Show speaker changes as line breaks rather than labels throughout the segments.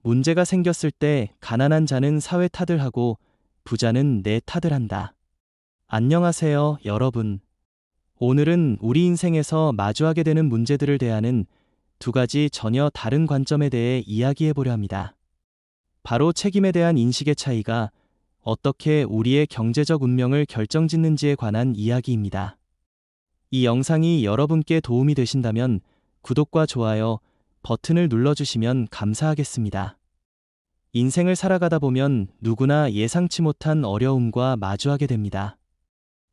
문제가 생겼을 때 가난한 자는 사회 탓을 하고 부자는 내 탓을 한다. 안녕하세요, 여러분. 오늘은 우리 인생에서 마주하게 되는 문제들을 대하는 두 가지 전혀 다른 관점에 대해 이야기해 보려 합니다. 바로 책임에 대한 인식의 차이가 어떻게 우리의 경제적 운명을 결정짓는지에 관한 이야기입니다. 이 영상이 여러분께 도움이 되신다면 구독과 좋아요 버튼을 눌러주시면 감사하겠습니다. 인생을 살아가다 보면 누구나 예상치 못한 어려움과 마주하게 됩니다.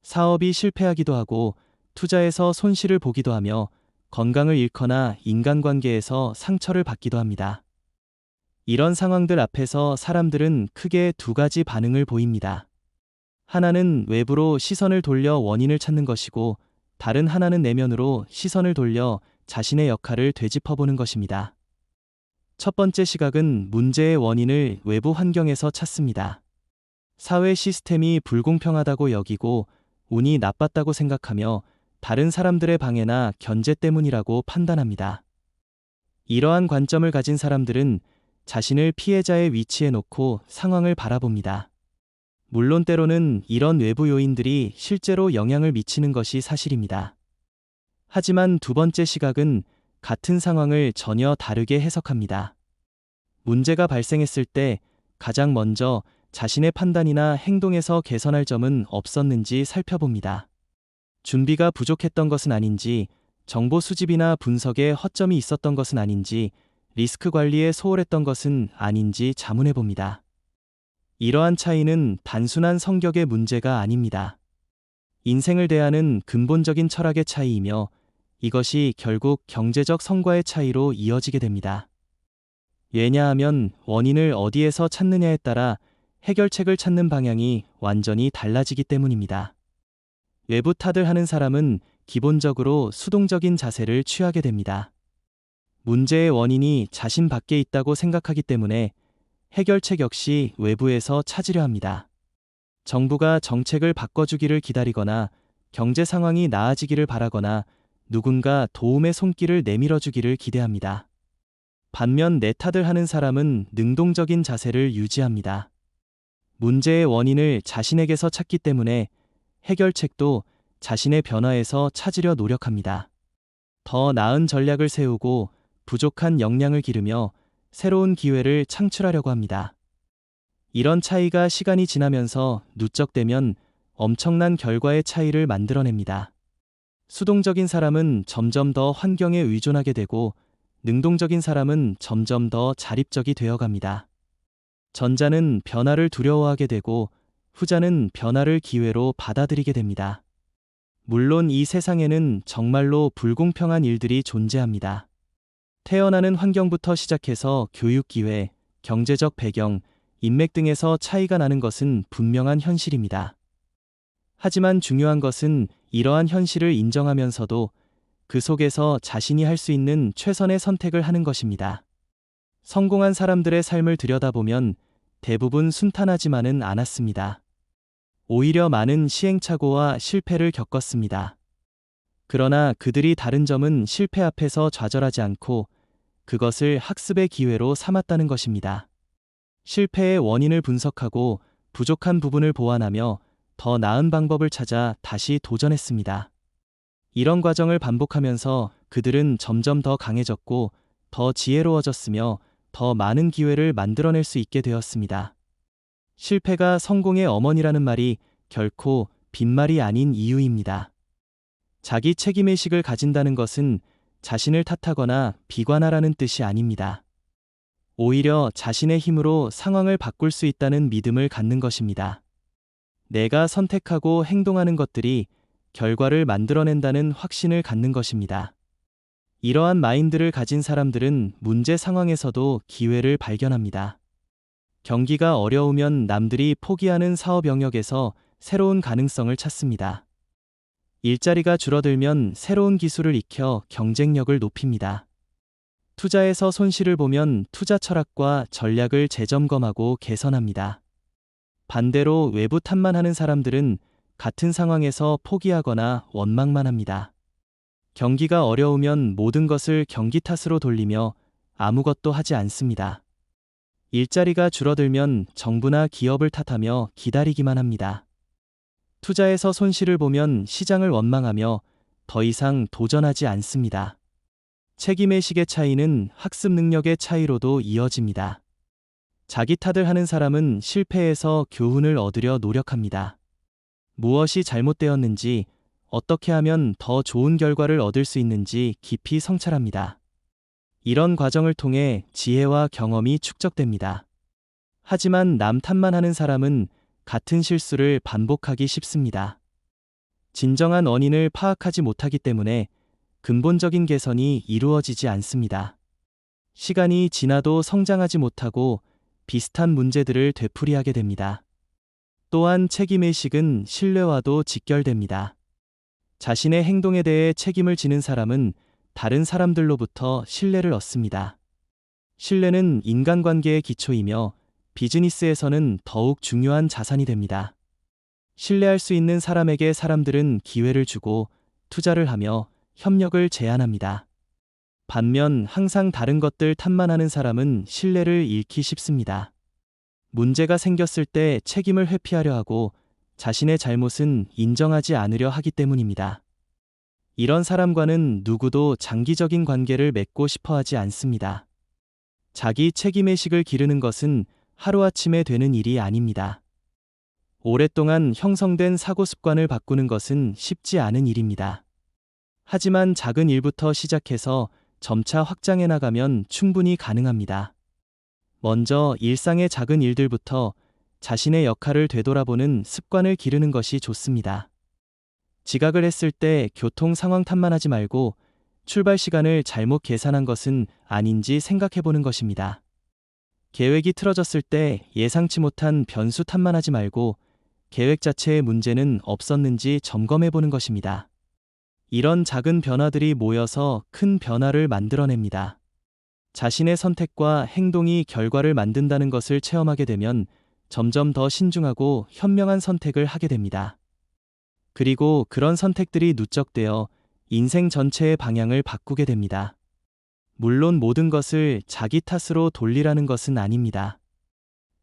사업이 실패하기도 하고 투자에서 손실을 보기도 하며 건강을 잃거나 인간관계에서 상처를 받기도 합니다. 이런 상황들 앞에서 사람들은 크게 두 가지 반응을 보입니다. 하나는 외부로 시선을 돌려 원인을 찾는 것이고, 다른 하나는 내면으로 시선을 돌려 자신의 역할을 되짚어보는 것입니다. 첫 번째 시각은 문제의 원인을 외부 환경에서 찾습니다. 사회 시스템이 불공평하다고 여기고 운이 나빴다고 생각하며 다른 사람들의 방해나 견제 때문이라고 판단합니다. 이러한 관점을 가진 사람들은 자신을 피해자의 위치에 놓고 상황을 바라봅니다. 물론 때로는 이런 외부 요인들이 실제로 영향을 미치는 것이 사실입니다. 하지만 두 번째 시각은 같은 상황을 전혀 다르게 해석합니다. 문제가 발생했을 때 가장 먼저 자신의 판단이나 행동에서 개선할 점은 없었는지 살펴봅니다. 준비가 부족했던 것은 아닌지, 정보 수집이나 분석에 허점이 있었던 것은 아닌지, 리스크 관리에 소홀했던 것은 아닌지 자문해 봅니다. 이러한 차이는 단순한 성격의 문제가 아닙니다. 인생을 대하는 근본적인 철학의 차이이며 이것이 결국 경제적 성과의 차이로 이어지게 됩니다. 왜냐하면 원인을 어디에서 찾느냐에 따라 해결책을 찾는 방향이 완전히 달라지기 때문입니다. 외부 탓을 하는 사람은 기본적으로 수동적인 자세를 취하게 됩니다. 문제의 원인이 자신 밖에 있다고 생각하기 때문에 해결책 역시 외부에서 찾으려 합니다. 정부가 정책을 바꿔주기를 기다리거나 경제 상황이 나아지기를 바라거나 누군가 도움의 손길을 내밀어주기를 기대합니다. 반면 내 탓을 하는 사람은 능동적인 자세를 유지합니다. 문제의 원인을 자신에게서 찾기 때문에 해결책도 자신의 변화에서 찾으려 노력합니다. 더 나은 전략을 세우고 부족한 역량을 기르며 새로운 기회를 창출하려고 합니다. 이런 차이가 시간이 지나면서 누적되면 엄청난 결과의 차이를 만들어냅니다. 수동적인 사람은 점점 더 환경에 의존하게 되고 능동적인 사람은 점점 더 자립적이 되어갑니다. 전자는 변화를 두려워하게 되고 후자는 변화를 기회로 받아들이게 됩니다. 물론 이 세상에는 정말로 불공평한 일들이 존재합니다. 태어나는 환경부터 시작해서 교육 기회, 경제적 배경, 인맥 등에서 차이가 나는 것은 분명한 현실입니다. 하지만 중요한 것은 이러한 현실을 인정하면서도 그 속에서 자신이 할 수 있는 최선의 선택을 하는 것입니다. 성공한 사람들의 삶을 들여다보면 대부분 순탄하지만은 않았습니다. 오히려 많은 시행착오와 실패를 겪었습니다. 그러나 그들이 다른 점은 실패 앞에서 좌절하지 않고 그것을 학습의 기회로 삼았다는 것입니다. 실패의 원인을 분석하고 부족한 부분을 보완하며 더 나은 방법을 찾아 다시 도전했습니다. 이런 과정을 반복하면서 그들은 점점 더 강해졌고 더 지혜로워졌으며 더 많은 기회를 만들어낼 수 있게 되었습니다. 실패가 성공의 어머니라는 말이 결코 빈말이 아닌 이유입니다. 자기 책임의식을 가진다는 것은 자신을 탓하거나 비관하라는 뜻이 아닙니다. 오히려 자신의 힘으로 상황을 바꿀 수 있다는 믿음을 갖는 것입니다. 내가 선택하고 행동하는 것들이 결과를 만들어낸다는 확신을 갖는 것입니다. 이러한 마인드를 가진 사람들은 문제 상황에서도 기회를 발견합니다. 경기가 어려우면 남들이 포기하는 사업 영역에서 새로운 가능성을 찾습니다. 일자리가 줄어들면 새로운 기술을 익혀 경쟁력을 높입니다. 투자에서 손실을 보면 투자 철학과 전략을 재점검하고 개선합니다. 반대로 외부 탓만 하는 사람들은 같은 상황에서 포기하거나 원망만 합니다. 경기가 어려우면 모든 것을 경기 탓으로 돌리며 아무것도 하지 않습니다. 일자리가 줄어들면 정부나 기업을 탓하며 기다리기만 합니다. 투자에서 손실을 보면 시장을 원망하며 더 이상 도전하지 않습니다. 책임의식의 차이는 학습 능력의 차이로도 이어집니다. 자기 탓을 하는 사람은 실패에서 교훈을 얻으려 노력합니다. 무엇이 잘못되었는지, 어떻게 하면 더 좋은 결과를 얻을 수 있는지 깊이 성찰합니다. 이런 과정을 통해 지혜와 경험이 축적됩니다. 하지만 남 탓만 하는 사람은 같은 실수를 반복하기 쉽습니다. 진정한 원인을 파악하지 못하기 때문에 근본적인 개선이 이루어지지 않습니다. 시간이 지나도 성장하지 못하고 비슷한 문제들을 되풀이하게 됩니다. 또한 책임의식은 신뢰와도 직결됩니다. 자신의 행동에 대해 책임을 지는 사람은 다른 사람들로부터 신뢰를 얻습니다. 신뢰는 인간관계의 기초이며 비즈니스에서는 더욱 중요한 자산이 됩니다. 신뢰할 수 있는 사람에게 사람들은 기회를 주고 투자를 하며 협력을 제안합니다. 반면 항상 다른 것들 탓만 하는 사람은 신뢰를 잃기 쉽습니다. 문제가 생겼을 때 책임을 회피하려 하고 자신의 잘못은 인정하지 않으려 하기 때문입니다. 이런 사람과는 누구도 장기적인 관계를 맺고 싶어 하지 않습니다. 자기 책임의식을 기르는 것은 하루아침에 되는 일이 아닙니다. 오랫동안 형성된 사고 습관을 바꾸는 것은 쉽지 않은 일입니다. 하지만 작은 일부터 시작해서 점차 확장해 나가면 충분히 가능합니다. 먼저 일상의 작은 일들부터 자신의 역할을 되돌아보는 습관을 기르는 것이 좋습니다. 지각을 했을 때 교통 상황 탓만 하지 말고 출발 시간을 잘못 계산한 것은 아닌지 생각해 보는 것입니다. 계획이 틀어졌을 때 예상치 못한 변수 탓만 하지 말고 계획 자체에 문제는 없었는지 점검해 보는 것입니다. 이런 작은 변화들이 모여서 큰 변화를 만들어냅니다. 자신의 선택과 행동이 결과를 만든다는 것을 체험하게 되면 점점 더 신중하고 현명한 선택을 하게 됩니다. 그리고 그런 선택들이 누적되어 인생 전체의 방향을 바꾸게 됩니다. 물론 모든 것을 자기 탓으로 돌리라는 것은 아닙니다.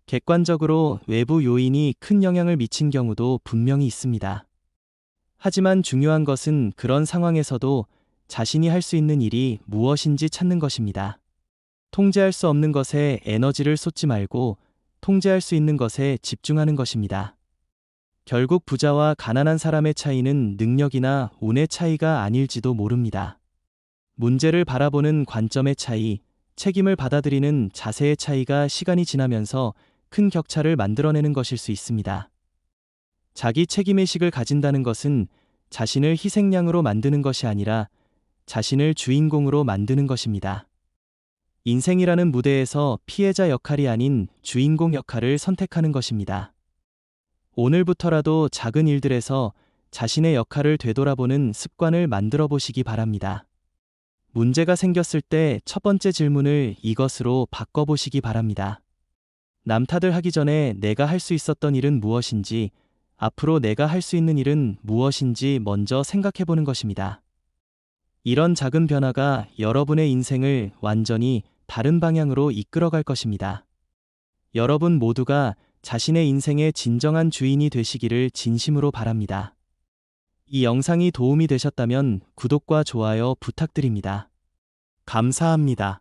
객관적으로 외부 요인이 큰 영향을 미친 경우도 분명히 있습니다. 하지만 중요한 것은 그런 상황에서도 자신이 할 수 있는 일이 무엇인지 찾는 것입니다. 통제할 수 없는 것에 에너지를 쏟지 말고 통제할 수 있는 것에 집중하는 것입니다. 결국 부자와 가난한 사람의 차이는 능력이나 운의 차이가 아닐지도 모릅니다. 문제를 바라보는 관점의 차이, 책임을 받아들이는 자세의 차이가 시간이 지나면서 큰 격차를 만들어내는 것일 수 있습니다. 자기 책임의식을 가진다는 것은 자신을 희생양으로 만드는 것이 아니라 자신을 주인공으로 만드는 것입니다. 인생이라는 무대에서 피해자 역할이 아닌 주인공 역할을 선택하는 것입니다. 오늘부터라도 작은 일들에서 자신의 역할을 되돌아보는 습관을 만들어 보시기 바랍니다. 문제가 생겼을 때 첫 번째 질문을 이것으로 바꿔보시기 바랍니다. 남 탓을 하기 전에 내가 할 수 있었던 일은 무엇인지, 앞으로 내가 할 수 있는 일은 무엇인지 먼저 생각해 보는 것입니다. 이런 작은 변화가 여러분의 인생을 완전히 다른 방향으로 이끌어갈 것입니다. 여러분 모두가 자신의 인생의 진정한 주인이 되시기를 진심으로 바랍니다. 이 영상이 도움이 되셨다면 구독과 좋아요 부탁드립니다. 감사합니다.